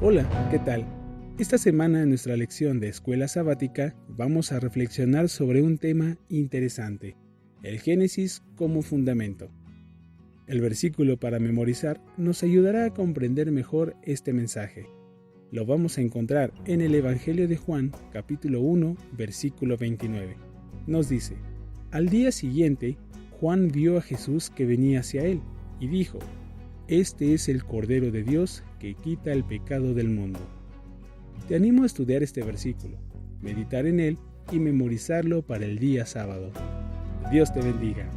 Hola, ¿qué tal? Esta semana en nuestra lección de escuela sabática vamos a reflexionar sobre un tema interesante, el Génesis como fundamento. El versículo para memorizar nos ayudará a comprender mejor este mensaje. Lo vamos a encontrar en el Evangelio de Juan, capítulo 1, versículo 29. Nos dice: al día siguiente, Juan vio a Jesús que venía hacia él y dijo: este es el Cordero de Dios que quita el pecado del mundo. Te animo a estudiar este versículo, meditar en él y memorizarlo para el día sábado. Dios te bendiga.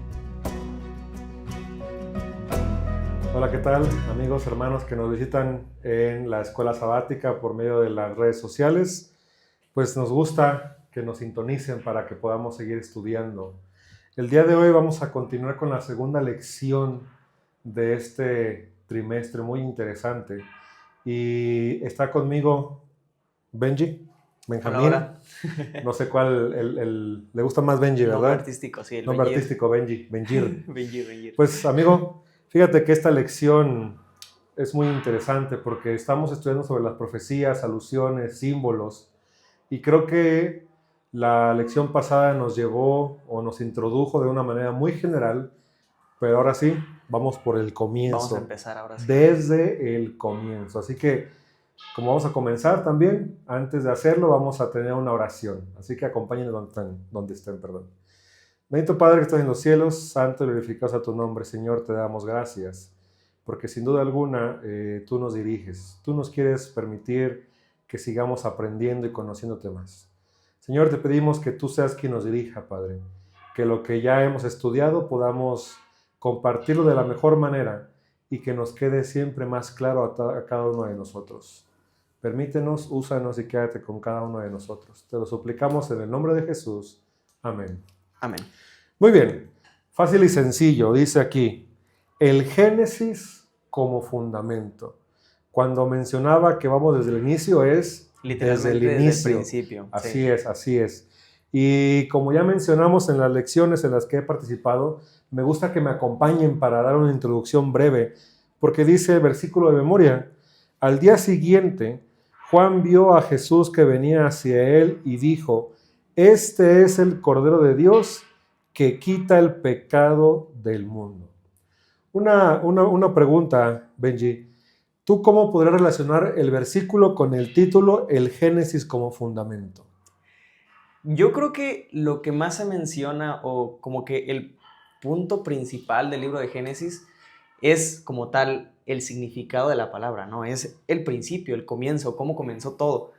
Hola, ¿qué tal, amigos, hermanos que nos visitan en la escuela sabática por medio de las redes sociales? Pues nos gusta que nos sintonicen para que podamos seguir estudiando. El día de hoy vamos a continuar con la segunda lección de este trimestre muy interesante. Y está conmigo Benji, Hola, Benjamín. hola. No sé cuál, le gusta más Benji, ¿verdad? Nombre artístico, sí, el Nombre Benjir. artístico, Benjir. Benjir. Pues, amigo, fíjate que esta lección es muy interesante porque estamos estudiando sobre las profecías, alusiones, símbolos, y creo que la lección pasada nos llevó o nos introdujo de una manera muy general, pero ahora sí, vamos por el comienzo. Vamos a empezar ahora sí. Desde el comienzo. Así que, como vamos a comenzar también, antes de hacerlo vamos a tener una oración. Así que acompáñenme donde estén. Bendito Padre que estás en los cielos, santo y glorificado sea tu nombre. Señor, te damos gracias, porque sin duda alguna tú nos diriges. Tú nos quieres permitir que sigamos aprendiendo y conociéndote más. Señor, te pedimos que tú seas quien nos dirija, Padre. Que lo que ya hemos estudiado podamos compartirlo de la mejor manera y que nos quede siempre más claro a cada uno de nosotros. Permítenos, úsanos y quédate con cada uno de nosotros. Te lo suplicamos en el nombre de Jesús. Amén. Amén. Muy bien, fácil y sencillo, dice aquí, el Génesis como fundamento. Cuando mencionaba que vamos desde el inicio es Literalmente desde el inicio. el principio. Así sí. así es. Y como ya mencionamos en las lecciones en las que he participado, me gusta que me acompañen para dar una introducción breve, porque dice el versículo de memoria, al día siguiente, Juan vio a Jesús que venía hacia él y dijo, este es el Cordero de Dios que quita el pecado del mundo. Una pregunta, Benji. ¿Tú cómo podrías relacionar el versículo con el título, el Génesis como fundamento? Yo creo que lo que más se menciona, o como que el punto principal del libro de Génesis, es como tal el significado de la palabra, ¿no? Es el principio, el comienzo, cómo comenzó todo.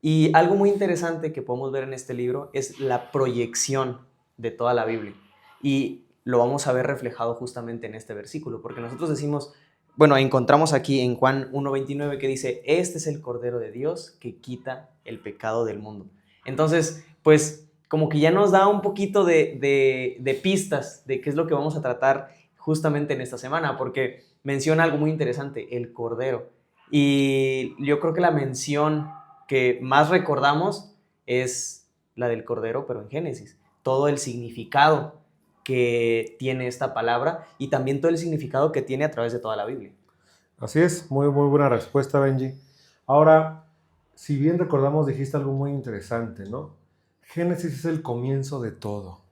Y algo muy interesante que podemos ver en este libro es la proyección de toda la Biblia. Y lo vamos a ver reflejado justamente en este versículo, porque nosotros decimos, bueno, encontramos aquí en Juan 1:29 que dice, este es el Cordero de Dios que quita el pecado del mundo. Entonces, pues como que ya nos da un poquito de pistas de qué es lo que vamos a tratar justamente en esta semana, porque menciona algo muy interesante, el Cordero. Y yo creo que la mención que más recordamos es la del Cordero, pero en Génesis. Todo el significado que tiene esta palabra y también todo el significado que tiene a través de toda la Biblia. Así es, muy buena respuesta, Benji. Ahora, si bien recordamos, dijiste algo muy interesante, ¿no? Génesis es el comienzo de todo.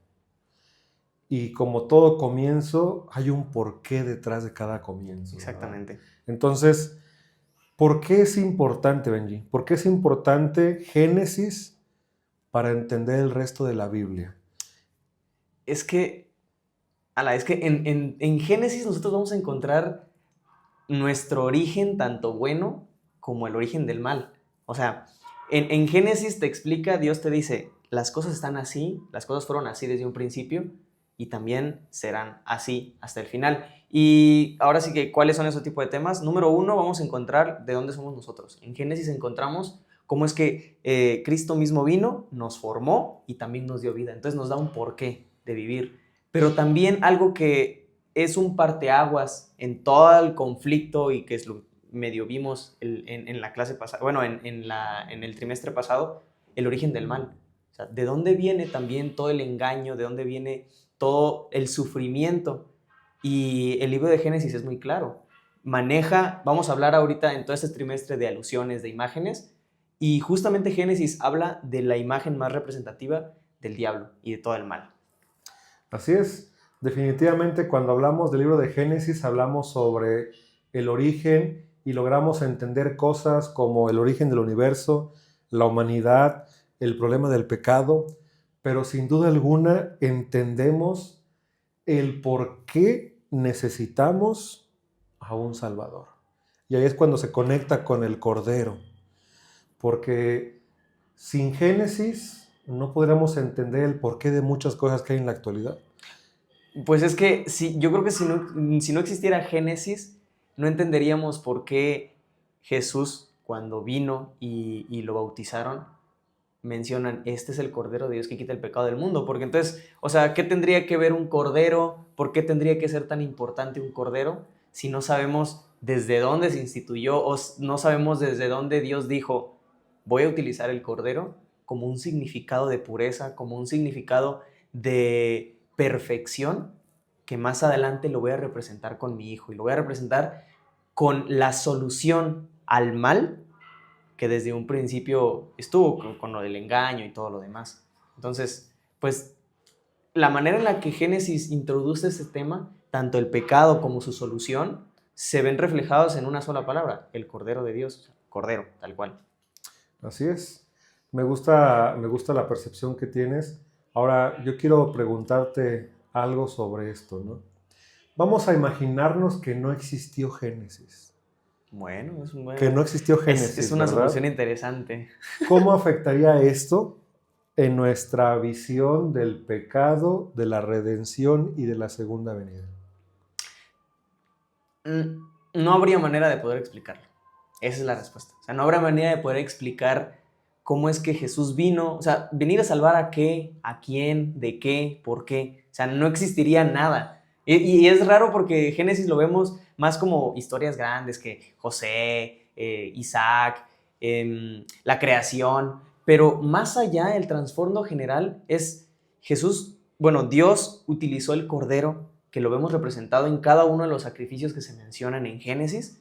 Y como todo comienzo, hay un porqué detrás de cada comienzo. Exactamente. ¿Verdad? Entonces, ¿por qué es importante, Benji? ¿Por qué es importante Génesis para entender el resto de la Biblia? Es que en Génesis nosotros vamos a encontrar nuestro origen, tanto bueno como el origen del mal. O sea, en Génesis te explica, Dios te dice, las cosas están así, las cosas fueron así desde un principio y también serán así hasta el final. Y ahora sí que, ¿cuáles son esos tipos de temas? Número 1, vamos a encontrar de dónde somos nosotros. En Génesis encontramos cómo es que Cristo mismo vino, nos formó y también nos dio vida. Entonces nos da un porqué de vivir. Pero también algo que es un parteaguas en todo el conflicto y que es lo medio vimos en la clase pasada, bueno, en el trimestre pasado, el origen del mal. O sea, ¿de dónde viene también todo el engaño? ¿De dónde viene todo el sufrimiento? Y el libro de Génesis es muy claro. vamos a hablar ahorita en todo este trimestre de alusiones, de imágenes, y justamente Génesis habla de la imagen más representativa del diablo y de todo el mal. Así es. Definitivamente cuando hablamos del libro de Génesis hablamos sobre el origen y logramos entender cosas como el origen del universo, la humanidad, el problema del pecado, pero sin duda alguna entendemos el por qué necesitamos a un Salvador. Y ahí es cuando se conecta con el Cordero, porque sin Génesis no podríamos entender el porqué de muchas cosas que hay en la actualidad. Pues es que yo creo que si no existiera Génesis, no entenderíamos por qué Jesús, cuando vino y lo bautizaron, mencionan, este es el Cordero de Dios que quita el pecado del mundo. Porque entonces, o sea, ¿qué tendría que ver un cordero? ¿Por qué tendría que ser tan importante un cordero si no sabemos desde dónde se instituyó o no sabemos desde dónde Dios dijo, voy a utilizar el cordero como un significado de pureza, como un significado de perfección, que más adelante lo voy a representar con mi hijo y lo voy a representar con la solución al mal que desde un principio estuvo con lo del engaño y todo lo demás? Entonces, pues la manera en la que Génesis introduce ese tema, tanto el pecado como su solución, se ven reflejados en una sola palabra, el Cordero de Dios, Cordero, tal cual. Así es. Me gusta la percepción que tienes. Ahora, yo quiero preguntarte algo sobre esto, ¿no? Vamos a imaginarnos que no existió Génesis. Bueno, Que no existió Génesis, es una ¿verdad? solución interesante. ¿Cómo afectaría esto en nuestra visión del pecado, de la redención y de la segunda venida? No habría manera de poder explicarlo. Esa es la respuesta. O sea, no habrá manera de poder explicar cómo es que Jesús vino. O sea, venir a salvar a qué, a quién, de qué, por qué. O sea, no existiría nada. Y es raro porque Génesis lo vemos más como historias grandes que José, Isaac, la creación. Pero más allá, el trasfondo general es Jesús. Bueno, Dios utilizó el Cordero, que lo vemos representado en cada uno de los sacrificios que se mencionan en Génesis,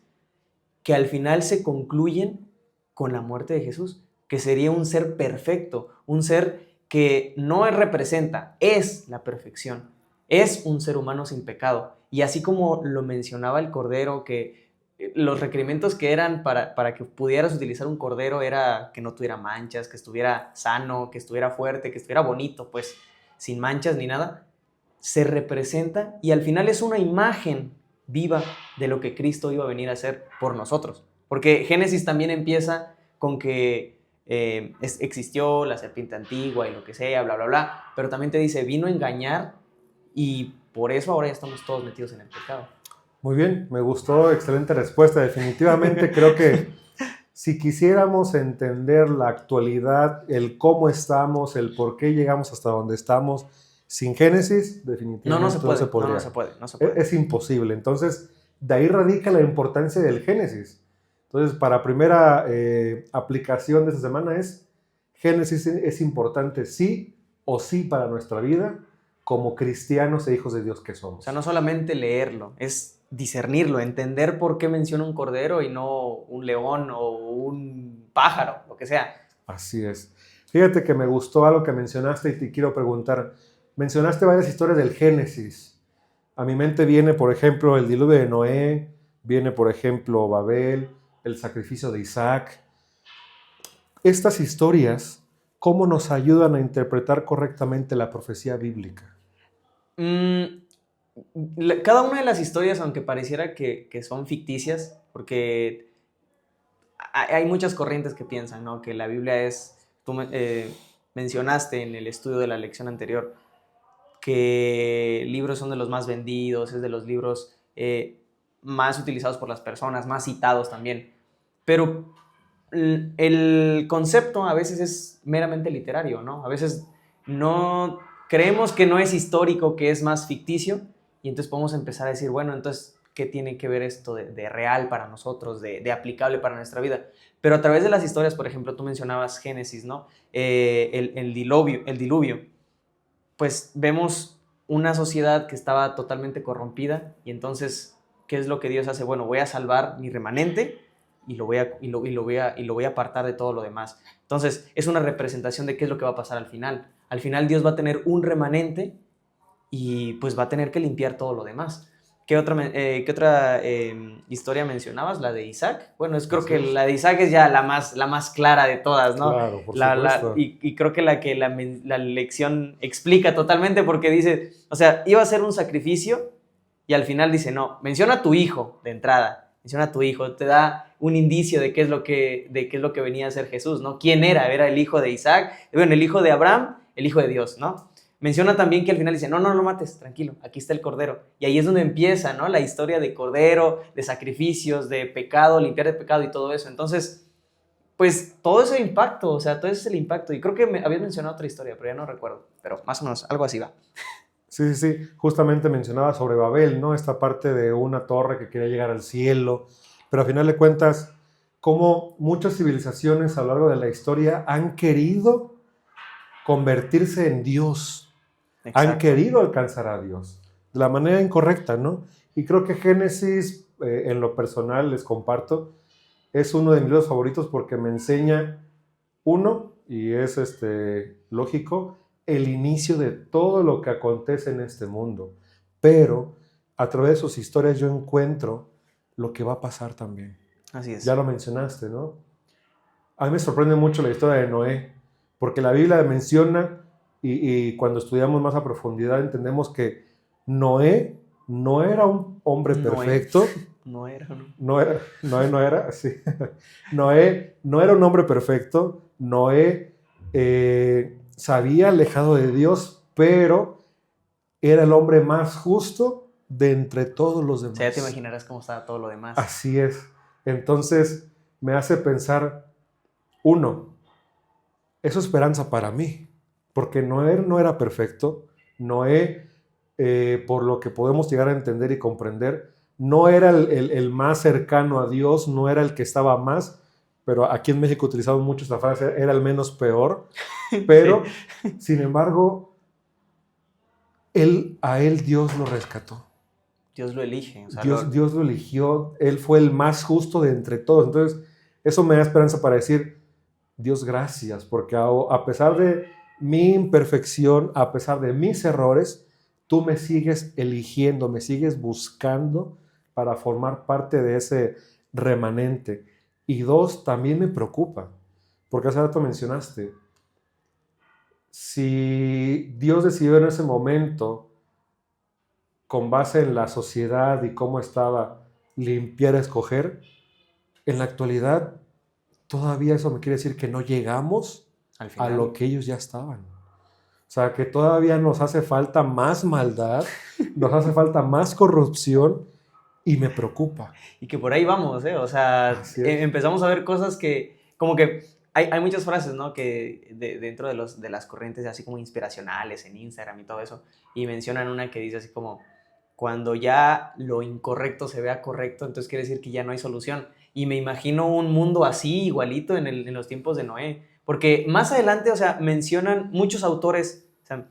que al final se concluyen con la muerte de Jesús, que sería un ser perfecto, un ser que no representa, es la perfección, es un ser humano sin pecado. Y así como lo mencionaba el Cordero, que los requerimientos que eran para que pudieras utilizar un cordero era que no tuviera manchas, que estuviera sano, que estuviera fuerte, que estuviera bonito, pues sin manchas ni nada, se representa y al final es una imagen viva de lo que Cristo iba a venir a hacer por nosotros. Porque Génesis también empieza con que existió la serpiente antigua y lo que sea, bla, bla, bla, pero también te dice, vino a engañar y por eso ahora ya estamos todos metidos en el pecado. Muy bien, me gustó, excelente respuesta. Definitivamente creo que si quisiéramos entender la actualidad, el cómo estamos, el por qué llegamos hasta donde estamos, sin Génesis, definitivamente no se puede, no se puede. Es imposible. Entonces, de ahí radica la importancia del Génesis. Entonces, para primera aplicación de esta semana es, Génesis es importante sí o sí para nuestra vida, como cristianos e hijos de Dios que somos. O sea, no solamente leerlo, es discernirlo, entender por qué menciona un cordero y no un león o un pájaro, lo que sea. Así es. Fíjate que me gustó algo que mencionaste y te quiero preguntar. Mencionaste varias historias del Génesis. A mi mente viene, por ejemplo, el diluvio de Noé, viene, por ejemplo, Babel, el sacrificio de Isaac. Estas historias, ¿cómo nos ayudan a interpretar correctamente la profecía bíblica? Cada una de las historias, aunque pareciera que son ficticias, porque hay muchas corrientes que piensan, ¿no? Que la Biblia es, tú mencionaste en el estudio de la lección anterior, que libros son de los más vendidos, es de los libros más utilizados por las personas, más citados también. Pero el concepto a veces es meramente literario, ¿no? A veces no creemos que no es histórico, que es más ficticio, y entonces podemos empezar a decir, bueno, entonces, ¿qué tiene que ver esto de real para nosotros, de aplicable para nuestra vida? Pero a través de las historias, por ejemplo, tú mencionabas Génesis, ¿no? El diluvio. Pues vemos una sociedad que estaba totalmente corrompida y entonces, ¿qué es lo que Dios hace? Bueno, voy a salvar mi remanente y lo voy a apartar de todo lo demás. Entonces, es una representación de qué es lo que va a pasar al final. Al final Dios va a tener un remanente y pues va a tener que limpiar todo lo demás. ¿Qué otra historia mencionabas? ¿La de Isaac? Bueno, creo que la de Isaac es ya la más clara de todas, ¿no? Claro, por supuesto. Y creo que la lección explica totalmente, porque dice, o sea, iba a ser un sacrificio y al final dice, no, menciona a tu hijo de entrada, menciona a tu hijo, te da un indicio de qué es lo que venía a ser Jesús, ¿no? ¿Quién era? Era el hijo de Isaac, bueno, el hijo de Abraham, el hijo de Dios, ¿no? Menciona también que al final dice, no lo mates, tranquilo, aquí está el cordero. Y ahí es donde empieza, ¿no? La historia de cordero, de sacrificios, de pecado, limpiar de pecado y todo eso. Entonces, pues todo ese impacto, o sea, todo ese es el impacto. Y creo que habías mencionado otra historia, pero ya no recuerdo. Pero más o menos, algo así va. Sí. Justamente mencionaba sobre Babel, ¿no? Esta parte de una torre que quería llegar al cielo. Pero a final de cuentas, cómo muchas civilizaciones a lo largo de la historia han querido convertirse en Dios. Exacto. Han querido alcanzar a Dios de la manera incorrecta, ¿no? Y creo que Génesis, en lo personal, les comparto, es uno de mis libros favoritos porque me enseña, uno, y es lógico, el inicio de todo lo que acontece en este mundo. Pero a través de sus historias yo encuentro lo que va a pasar también. Así es. Ya lo mencionaste, ¿no? A mí me sorprende mucho la historia de Noé, porque la Biblia menciona, y cuando estudiamos más a profundidad entendemos que Noé no era un hombre perfecto. Noé no era un hombre perfecto. Noé se había alejado de Dios, pero era el hombre más justo de entre todos los demás. O sea, ya te imaginarás cómo estaba todo lo demás. Así es. Entonces me hace pensar, uno, eso es esperanza para mí, porque Noé no era perfecto. Noé, por lo que podemos llegar a entender y comprender, no era el más cercano a Dios, no era el que estaba más, pero aquí en México utilizamos mucho esta frase, era el menos peor, pero sí. Sin embargo, a él Dios lo rescató. Dios lo elige. O sea, Dios lo eligió, él fue el más justo de entre todos. Entonces, eso me da esperanza para decir, Dios, gracias, porque a pesar de mi imperfección, a pesar de mis errores, tú me sigues eligiendo, me sigues buscando para formar parte de ese remanente. Y dos, también me preocupa, porque hace rato mencionaste, si Dios decidió en ese momento, con base en la sociedad y cómo estaba, limpiar, escoger, en la actualidad, todavía eso me quiere decir que no llegamos a lo que ellos ya estaban. O sea, que todavía nos hace falta más maldad, nos hace falta más corrupción y me preocupa. Y que por ahí vamos, ¿eh? O sea, empezamos a ver cosas que, como que hay muchas frases, ¿no? Que dentro de las corrientes así como inspiracionales en Instagram y todo eso, y mencionan una que dice así como, cuando ya lo incorrecto se vea correcto, entonces quiere decir que ya no hay solución. Y me imagino un mundo así, igualito en los tiempos de Noé. Porque más adelante, o sea, mencionan muchos autores, o sea,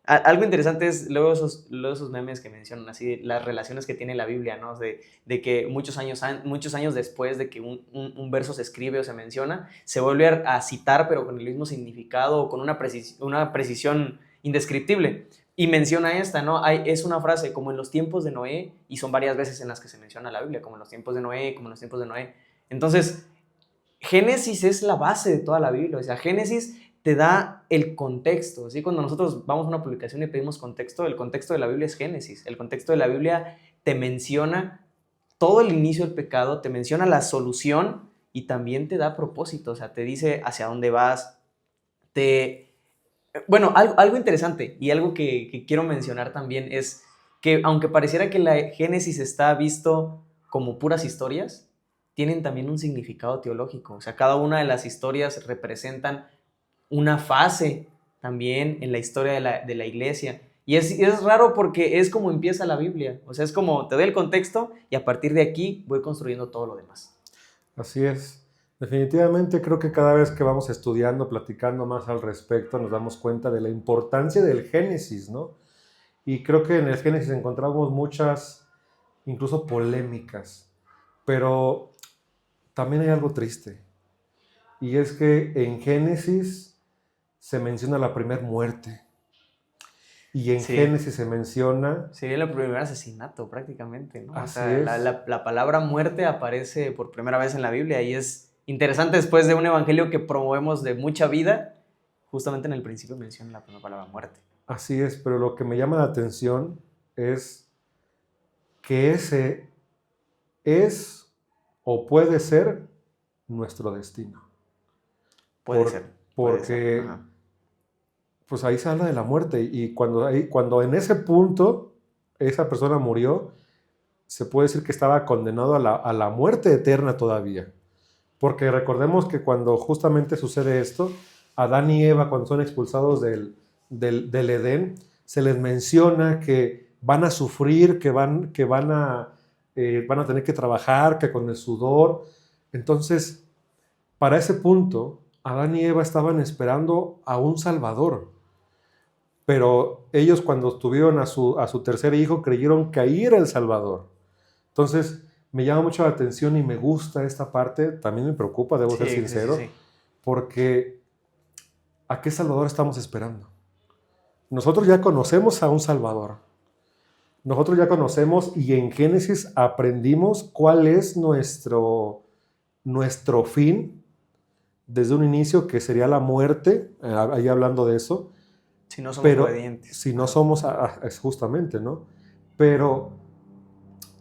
algo interesante es luego esos memes que mencionan así, las relaciones que tiene la Biblia, ¿no? De que muchos años después de que un verso se escribe o se menciona, se vuelve a citar, pero con el mismo significado o con una precisión indescriptible. Y menciona esta, ¿no? Es una frase como en los tiempos de Noé, y son varias veces en las que se menciona la Biblia, como en los tiempos de Noé, como en los tiempos de Noé. Entonces, Génesis es la base de toda la Biblia, o sea, Génesis te da el contexto, ¿sí? Cuando nosotros vamos a una publicación y pedimos contexto, el contexto de la Biblia es Génesis, el contexto de la Biblia te menciona todo el inicio del pecado, te menciona la solución y también te da propósito, o sea, te dice hacia dónde vas, Bueno, algo interesante y algo que quiero mencionar también es que aunque pareciera que la Génesis está visto como puras historias, tienen también un significado teológico. O sea, cada una de las historias representan una fase también en la historia de la iglesia. Y es raro porque es como empieza la Biblia. O sea, es como te doy el contexto y a partir de aquí voy construyendo todo lo demás. Así es. Definitivamente creo que cada vez que vamos estudiando, platicando más al respecto, nos damos cuenta de la importancia del Génesis, ¿no? Y creo que en el Génesis encontramos muchas incluso polémicas. Pero también hay algo triste, y es que en Génesis se menciona la primera muerte, y en Sí. Génesis se menciona... Sería el primer asesinato prácticamente, ¿no? O Así sea, es. la palabra muerte aparece por primera vez en la Biblia y es interesante después de un evangelio que promovemos de mucha vida, justamente en el principio menciona la primera palabra muerte. Así es, pero lo que me llama la atención es que ese es o puede ser nuestro destino. Puede ser. Porque Ajá. pues ahí se habla de la muerte, y cuando en ese punto esa persona murió, se puede decir que estaba condenado a la muerte eterna todavía. Porque recordemos que cuando justamente sucede esto, Adán y Eva, cuando son expulsados del Edén, se les menciona que van a sufrir, que van a tener que trabajar, que con el sudor. Entonces, para ese punto, Adán y Eva estaban esperando a un Salvador. Pero ellos, cuando tuvieron a su tercer hijo, creyeron que ahí era el Salvador. Entonces, me llama mucho la atención y me gusta esta parte. También me preocupa, debo ser sincero, Sí. porque ¿a qué Salvador estamos esperando? Nosotros ya conocemos a un Salvador. Nosotros ya conocemos, y en Génesis aprendimos cuál es nuestro fin desde un inicio, que sería la muerte, ahí hablando de eso. Si no somos Pero obedientes. si no somos, es justamente, ¿no? Pero,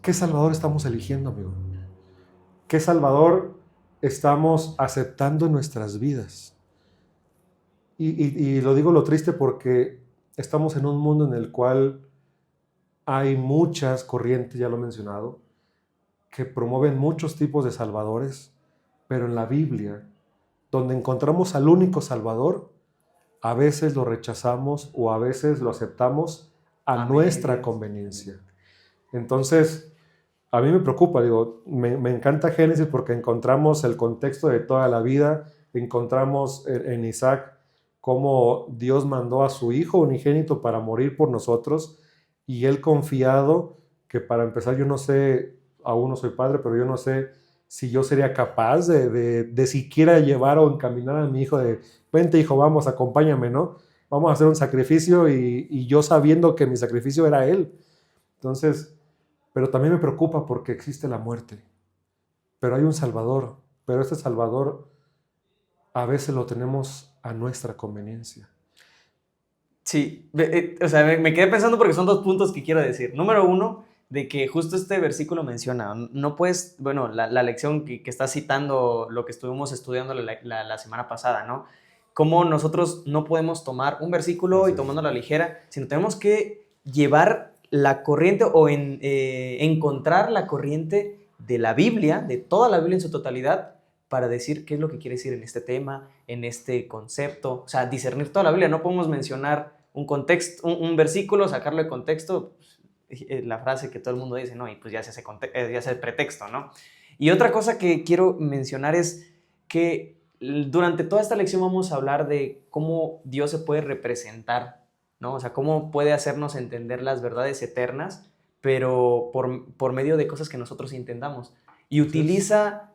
¿qué Salvador estamos eligiendo, amigo? ¿Qué Salvador estamos aceptando en nuestras vidas? Y lo digo lo triste porque estamos en un mundo en el cual hay muchas corrientes, ya lo he mencionado, que promueven muchos tipos de salvadores, pero en la Biblia, donde encontramos al único Salvador, a veces lo rechazamos o a veces lo aceptamos a nuestra conveniencia. Entonces, a mí me preocupa, digo, me encanta Génesis porque encontramos el contexto de toda la vida, encontramos en Isaac cómo Dios mandó a su hijo unigénito para morir por nosotros, y él confiado, que para empezar yo no sé, aún no soy padre, pero yo no sé si yo sería capaz de siquiera llevar o encaminar a mi hijo de, vente hijo, vamos, acompáñame, ¿no? Vamos a hacer un sacrificio, y yo sabiendo que mi sacrificio era él. Entonces, pero también me preocupa porque existe la muerte. Pero hay un Salvador, pero este Salvador a veces lo tenemos a nuestra conveniencia. Sí, o sea, me quedé pensando porque son dos puntos que quiero decir. Número uno, de que justo este versículo menciona, no puedes, bueno, la lección que está citando, lo que estuvimos estudiando la semana pasada, ¿no? Cómo nosotros no podemos tomar un versículo y tomándolo a la ligera, sino tenemos que llevar la corriente o encontrar la corriente de la Biblia, de toda la Biblia en su totalidad, para decir qué es lo que quiere decir en este tema, en este concepto, o sea, discernir toda la Biblia. No podemos mencionar un contexto, un versículo, sacarlo de contexto, la frase que todo el mundo dice, ¿no? Y pues ya se hace pretexto, ¿no? Y otra cosa que quiero mencionar es que durante toda esta lección vamos a hablar de cómo Dios se puede representar, ¿no? O sea, cómo puede hacernos entender las verdades eternas, pero por medio de cosas que nosotros entendamos. Y utiliza...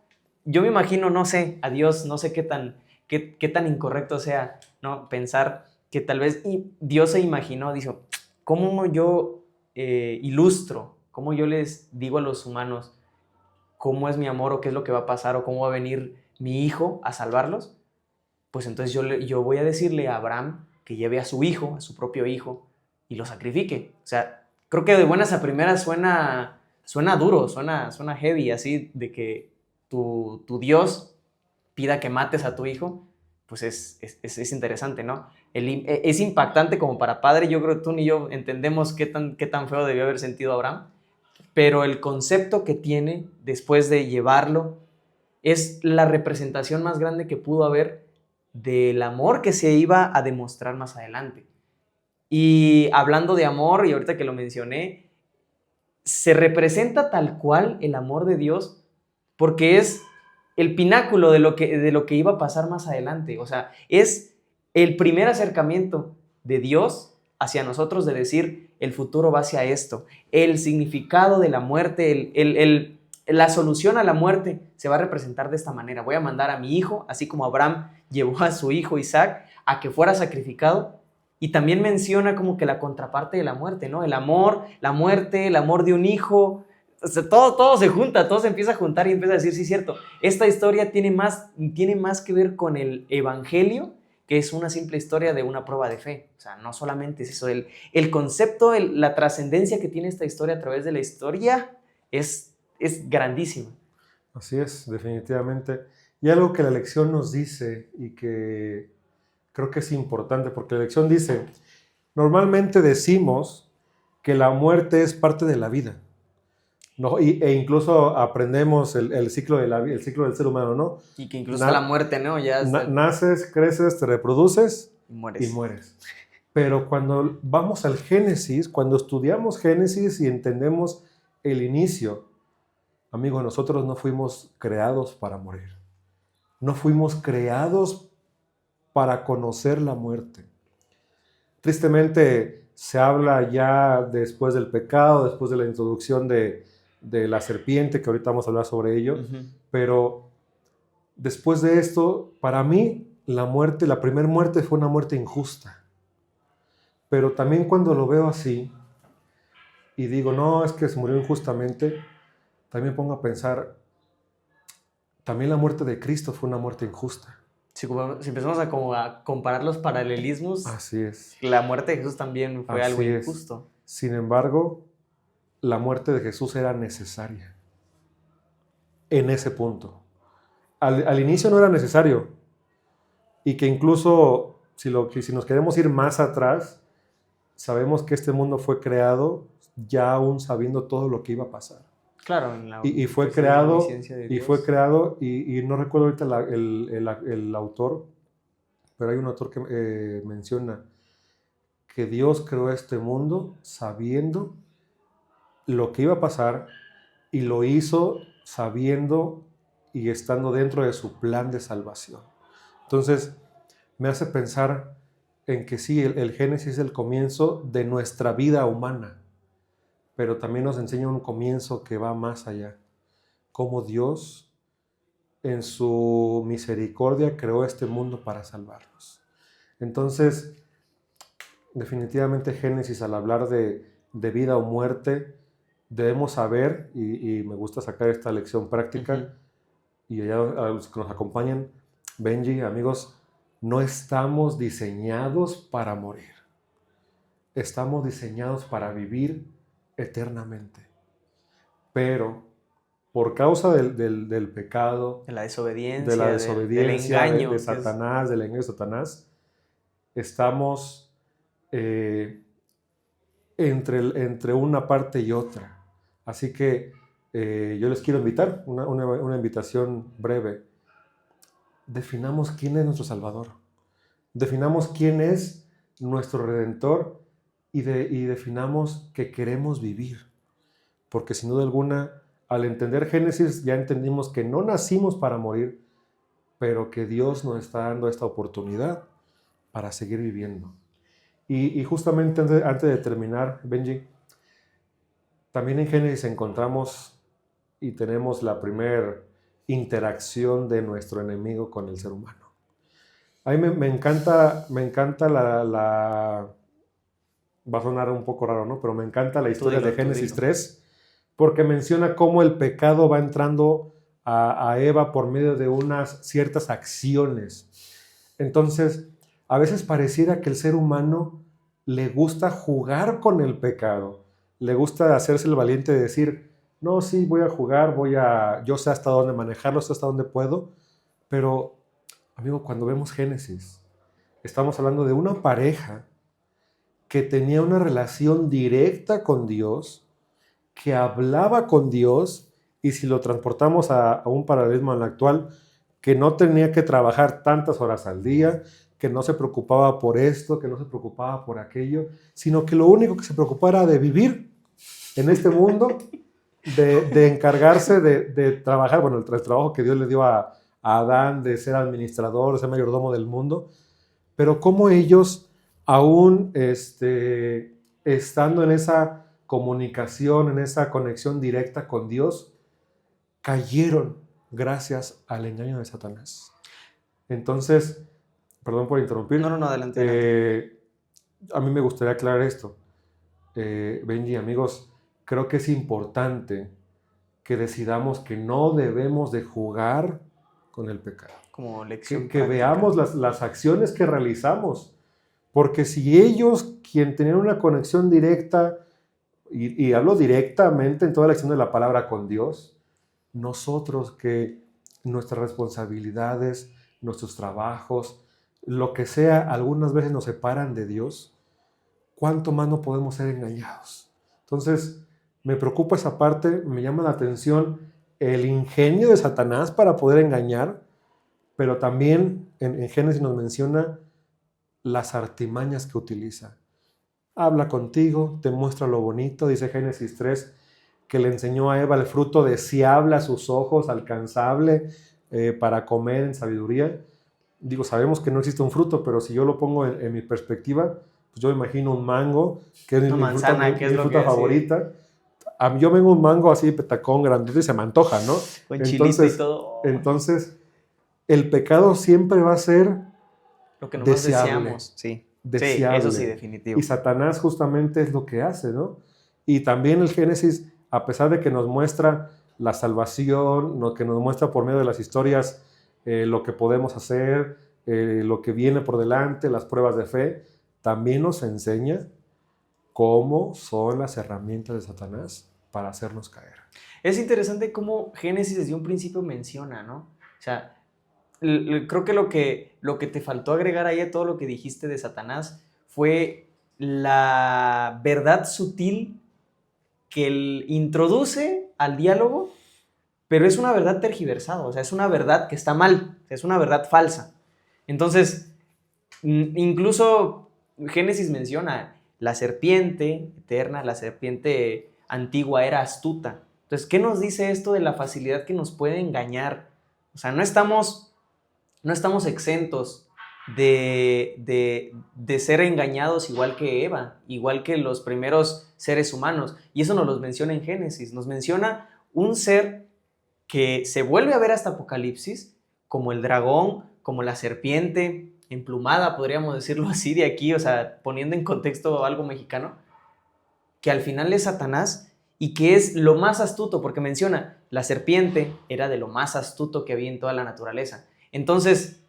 Yo me imagino, no sé, a Dios, no sé qué tan incorrecto sea, ¿no? Pensar que tal vez Dios se imaginó, dijo, ¿cómo yo ilustro, cómo yo les digo a los humanos cómo es mi amor o qué es lo que va a pasar o cómo va a venir mi hijo a salvarlos? Pues entonces yo voy a decirle a Abraham que lleve a su hijo, a su propio hijo, y lo sacrifique. O sea, creo que de buenas a primeras suena duro, suena heavy, así de que tu Dios pida que mates a tu hijo, pues es interesante, ¿no? Es impactante como para padre. Yo creo que tú ni yo entendemos qué tan feo debió haber sentido Abraham, pero el concepto que tiene después de llevarlo es la representación más grande que pudo haber del amor que se iba a demostrar más adelante. Y hablando de amor, y ahorita que lo mencioné, se representa tal cual el amor de Dios porque es el pináculo de lo que iba a pasar más adelante. O sea, es el primer acercamiento de Dios hacia nosotros de decir, el futuro va hacia esto. El significado de la muerte, la solución a la muerte se va a representar de esta manera. Voy a mandar a mi hijo, así como Abraham llevó a su hijo Isaac a que fuera sacrificado. Y también menciona como que la contraparte de la muerte, ¿no? El amor, la muerte, el amor de un hijo. O sea, todo se junta, todo se empieza a juntar y empieza a decir, sí, cierto, esta historia tiene más que ver con el evangelio, que es una simple historia de una prueba de fe. O sea, no solamente es eso, el concepto, la trascendencia que tiene esta historia a través de la historia es grandísima. Así es, definitivamente. Y algo que la lección nos dice y que creo que es importante, porque la lección dice, normalmente decimos que la muerte es parte de la vida, ¿no? E incluso aprendemos el ciclo el ciclo del ser humano, ¿no? Y que incluso la muerte, ¿no? Ya naces, creces, te reproduces y mueres. Pero cuando vamos al Génesis, cuando estudiamos Génesis y entendemos el inicio, amigo, nosotros no fuimos creados para morir. No fuimos creados para conocer la muerte. Tristemente se habla ya después del pecado, después de la introducción de la serpiente, que ahorita vamos a hablar sobre ello, pero después de esto, para mí, la primera muerte fue una muerte injusta. Pero también cuando lo veo así y digo, no, es que se murió injustamente, también pongo a pensar, también la muerte de Cristo fue una muerte injusta. Si empezamos a comparar los paralelismos, así es. La muerte de Jesús también fue algo injusto. Sin embargo, la muerte de Jesús era necesaria. En ese punto. Al inicio no era necesario. Y que incluso, si nos queremos ir más atrás, sabemos que este mundo fue creado ya aún sabiendo todo lo que iba a pasar. Claro, y fue creado, y no recuerdo ahorita el autor, pero hay un autor que menciona que Dios creó este mundo sabiendo lo que iba a pasar y lo hizo sabiendo y estando dentro de su plan de salvación. Entonces, me hace pensar en que sí, el Génesis es el comienzo de nuestra vida humana, pero también nos enseña un comienzo que va más allá. Cómo Dios, en su misericordia, creó este mundo para salvarnos. Entonces, definitivamente Génesis, al hablar de vida o muerte, debemos saber, y me gusta sacar esta lección práctica, y allá a los que nos acompañan, Benji, amigos, no estamos diseñados para morir. Estamos diseñados para vivir eternamente. Pero por causa del pecado, de la desobediencia, del engaño de Satanás, del engaño de Satanás, estamos entre una parte y otra. Así que yo les quiero invitar, una invitación breve. Definamos quién es nuestro Salvador. Definamos quién es nuestro Redentor y definamos que queremos vivir. Porque sin duda alguna, al entender Génesis, ya entendimos que no nacimos para morir, pero que Dios nos está dando esta oportunidad para seguir viviendo. Y justamente antes de terminar, Benji, también en Génesis encontramos y tenemos la primera interacción de nuestro enemigo con el ser humano. A mí me encanta va a sonar un poco raro, ¿no? Pero me encanta la historia de Génesis 3, porque menciona cómo el pecado va entrando a Eva por medio de unas ciertas acciones. Entonces, a veces pareciera que el ser humano le gusta jugar con el pecado, le gusta hacerse el valiente de decir, no, sí, voy a jugar, yo sé hasta dónde manejarlo, sé hasta dónde puedo, pero, amigo, cuando vemos Génesis, estamos hablando de una pareja que tenía una relación directa con Dios, que hablaba con Dios, y si lo transportamos a un paralelismo al actual, que no tenía que trabajar tantas horas al día, que no se preocupaba por esto, que no se preocupaba por aquello, sino que lo único que se preocupaba era de vivir en este mundo, de encargarse de trabajar, bueno, el trabajo que Dios le dio a Adán, de ser administrador, de ser mayordomo del mundo, pero cómo ellos aún estando en esa comunicación, en esa conexión directa con Dios, cayeron gracias al engaño de Satanás. Entonces, perdón por interrumpir. No, adelante. A mí me gustaría aclarar esto. Benji, amigos, creo que es importante que decidamos que no debemos de jugar con el pecado. Como lección que veamos las acciones que realizamos. Porque si ellos, quien tenían una conexión directa, y hablo directamente en toda la acción de la palabra con Dios, nosotros que nuestras responsabilidades, nuestros trabajos, lo que sea, algunas veces nos separan de Dios, ¿cuánto más no podemos ser engañados? Entonces, me preocupa esa parte, me llama la atención el ingenio de Satanás para poder engañar, pero también en Génesis nos menciona las artimañas que utiliza. Habla contigo, te muestra lo bonito, dice Génesis 3, que le enseñó a Eva el fruto deseable a sus ojos, alcanzable para comer en sabiduría. Digo, sabemos que no existe un fruto, pero si yo lo pongo en mi perspectiva, pues yo imagino un mango, que es mi fruta favorita. Yo vengo un mango así, petacón, grandote, y se me antoja, ¿no? Con chilito y todo. Entonces, el pecado siempre va a ser lo que nosotros deseamos, sí. Deseable. Sí, eso sí, definitivo. Y Satanás justamente es lo que hace, ¿no? Y también el Génesis, a pesar de que nos muestra la salvación, lo que nos muestra por medio de las historias lo que podemos hacer, lo que viene por delante, las pruebas de fe, también nos enseña cómo son las herramientas de Satanás para hacernos caer. Es interesante cómo Génesis desde un principio menciona, ¿no? O sea, creo que lo que te faltó agregar ahí a todo lo que dijiste de Satanás fue la verdad sutil que él introduce al diálogo, pero es una verdad tergiversada, o sea, es una verdad que está mal, es una verdad falsa. Entonces, incluso Génesis menciona la serpiente eterna, la serpiente antigua era astuta. Entonces, ¿qué nos dice esto de la facilidad que nos puede engañar? O sea, no estamos exentos de ser engañados igual que Eva, igual que los primeros seres humanos. Y eso nos lo menciona en Génesis. Nos menciona un ser que se vuelve a ver hasta Apocalipsis, como el dragón, como la serpiente emplumada, podríamos decirlo así de aquí, o sea, poniendo en contexto algo mexicano, que al final es Satanás y que es lo más astuto, porque menciona, la serpiente era de lo más astuto que había en toda la naturaleza. Entonces,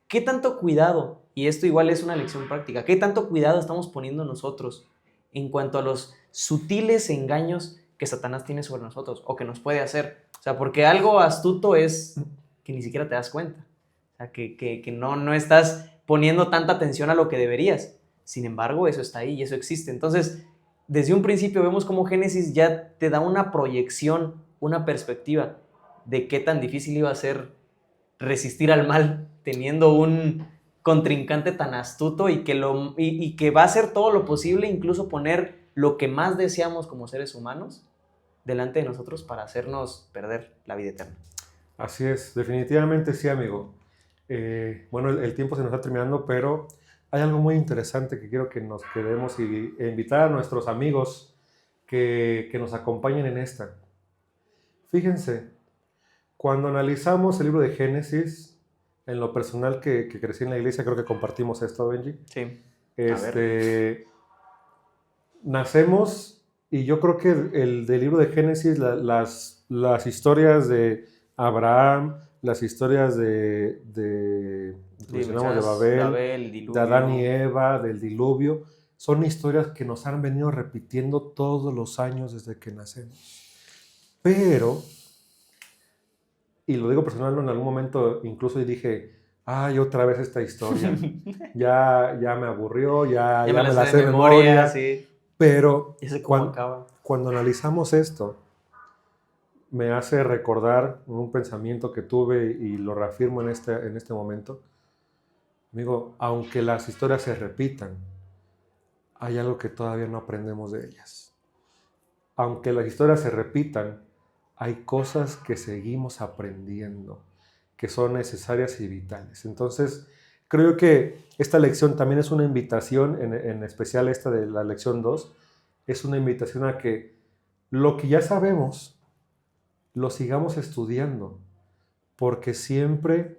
¿qué tanto cuidado? Y esto igual es una lección práctica. ¿Qué tanto cuidado estamos poniendo nosotros en cuanto a los sutiles engaños que Satanás tiene sobre nosotros o que nos puede hacer? O sea, porque algo astuto es que ni siquiera te das cuenta. O sea, que no estás poniendo tanta atención a lo que deberías. Sin embargo, eso está ahí y eso existe. Entonces, desde un principio vemos cómo Génesis ya te da una proyección, una perspectiva de qué tan difícil iba a ser resistir al mal teniendo un contrincante tan astuto y que va a hacer todo lo posible, incluso poner lo que más deseamos como seres humanos delante de nosotros para hacernos perder la vida eterna. Así es, definitivamente sí, amigo. Bueno, el tiempo se nos está terminando, pero hay algo muy interesante que quiero que nos quedemos e invitar a nuestros amigos que nos acompañen en esta. Fíjense, cuando analizamos el libro de Génesis, en lo personal que crecí en la iglesia, creo que compartimos esto, Benji. Sí. Nacemos, y yo creo que el del libro de Génesis, las historias de Abraham, las historias de Babel, de Adán y Eva, del diluvio, son historias que nos han venido repitiendo todos los años desde que nacemos. Pero, y lo digo personal, en algún momento incluso dije, ay, otra vez esta historia, ya me aburrió, ya me la sé de memoria, sí. Pero cuando analizamos esto, me hace recordar un pensamiento que tuve y lo reafirmo en este momento. Amigo, aunque las historias se repitan, hay algo que todavía no aprendemos de ellas. Aunque las historias se repitan, hay cosas que seguimos aprendiendo, que son necesarias y vitales. Entonces, Creo que esta lección también es una invitación, en especial esta de la lección 2, es una invitación a que lo que ya sabemos lo sigamos estudiando, porque siempre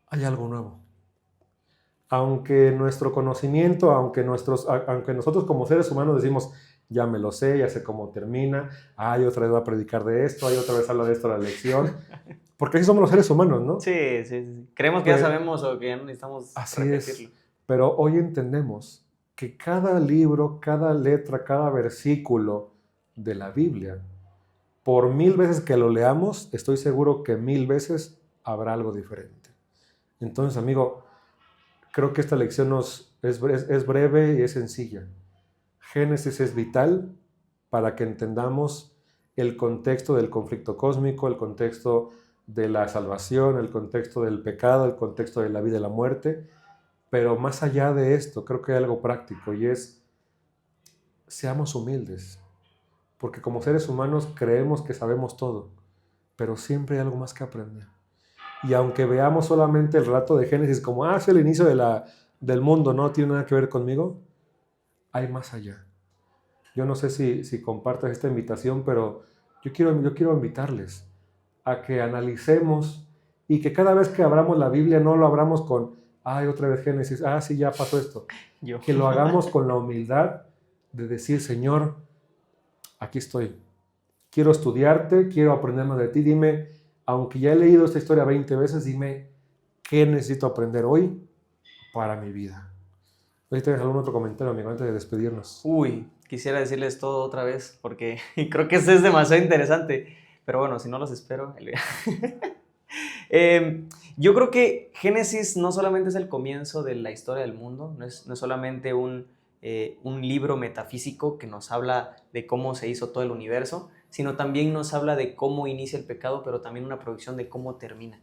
hay algo nuevo. Aunque nuestro conocimiento, aunque nosotros como seres humanos decimos, ya me lo sé, ya sé cómo termina, otra vez va a predicar de esto, otra vez habla de esto la lección, porque así somos los seres humanos, ¿no? Sí. Creemos que ya sabemos o que ya no necesitamos repetirlo. Pero hoy entendemos que cada libro, cada letra, cada versículo de la Biblia, por 1000 veces que lo leamos, estoy seguro que 1000 veces habrá algo diferente. Entonces, amigo, creo que esta lección es breve y es sencilla. Génesis es vital para que entendamos el contexto del conflicto cósmico, el contexto de la salvación, el contexto del pecado, el contexto de la vida y la muerte. Pero más allá de esto, creo que hay algo práctico y es, seamos humildes. Porque como seres humanos creemos que sabemos todo, pero siempre hay algo más que aprender. Y aunque veamos solamente el relato de Génesis como, es el inicio del mundo, no tiene nada que ver conmigo, hay más allá. Yo no sé si compartas esta invitación, pero yo quiero invitarles a que analicemos y que cada vez que abramos la Biblia no lo abramos con, otra vez Génesis, sí, ya pasó esto. Que lo hagamos con la humildad de decir, Señor, aquí estoy. Quiero estudiarte, quiero aprender más de ti. Dime, aunque ya he leído esta historia 20 veces, dime qué necesito aprender hoy para mi vida. ¿Tienes algún otro comentario, amigo, antes de despedirnos? Quisiera decirles todo otra vez, porque creo que esto es demasiado interesante. Pero bueno, si no los espero. Yo creo que Génesis no solamente es el comienzo de la historia del mundo, no es solamente un libro metafísico que nos habla de cómo se hizo todo el universo, sino también nos habla de cómo inicia el pecado, pero también una proyección de cómo termina.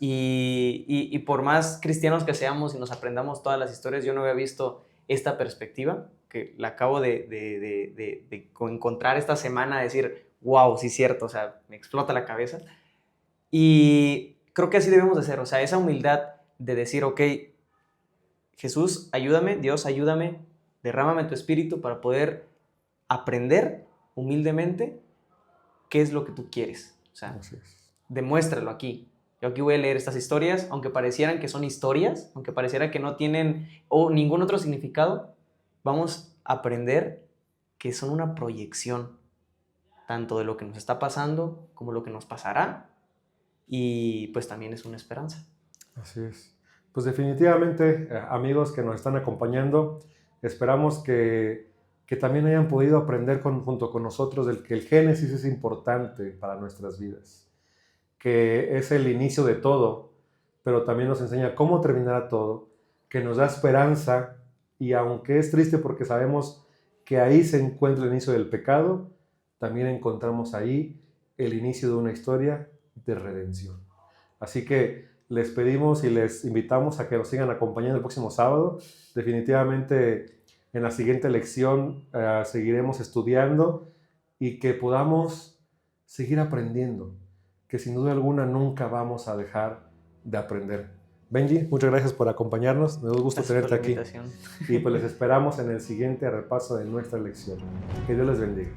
Y por más cristianos que seamos y nos aprendamos todas las historias, yo no había visto esta perspectiva, que la acabo de encontrar esta semana, decir, wow, sí es cierto, o sea, me explota la cabeza. Y creo que así debemos de ser, o sea, esa humildad de decir, ok, Jesús, ayúdame, Dios, ayúdame, derrámame tu espíritu para poder aprender humildemente qué es lo que tú quieres. O sea, demuéstralo aquí. Yo aquí voy a leer estas historias, aunque parecieran que son historias, aunque pareciera que no tienen ningún otro significado, vamos a aprender que son una proyección, tanto de lo que nos está pasando como lo que nos pasará, y pues también es una esperanza. Así es. Pues definitivamente, amigos que nos están acompañando, esperamos que también hayan podido aprender junto con nosotros que el Génesis es importante para nuestras vidas, que es el inicio de todo, pero también nos enseña cómo terminará todo, que nos da esperanza, y aunque es triste porque sabemos que ahí se encuentra el inicio del pecado, también encontramos ahí el inicio de una historia de redención. Así que les pedimos y les invitamos a que nos sigan acompañando el próximo sábado. Definitivamente en la siguiente lección seguiremos estudiando y que podamos seguir aprendiendo, que sin duda alguna nunca vamos a dejar de aprender. Benji, muchas gracias por acompañarnos, me da gusto tenerte aquí. Y pues les esperamos en el siguiente repaso de nuestra lección. Que Dios les bendiga.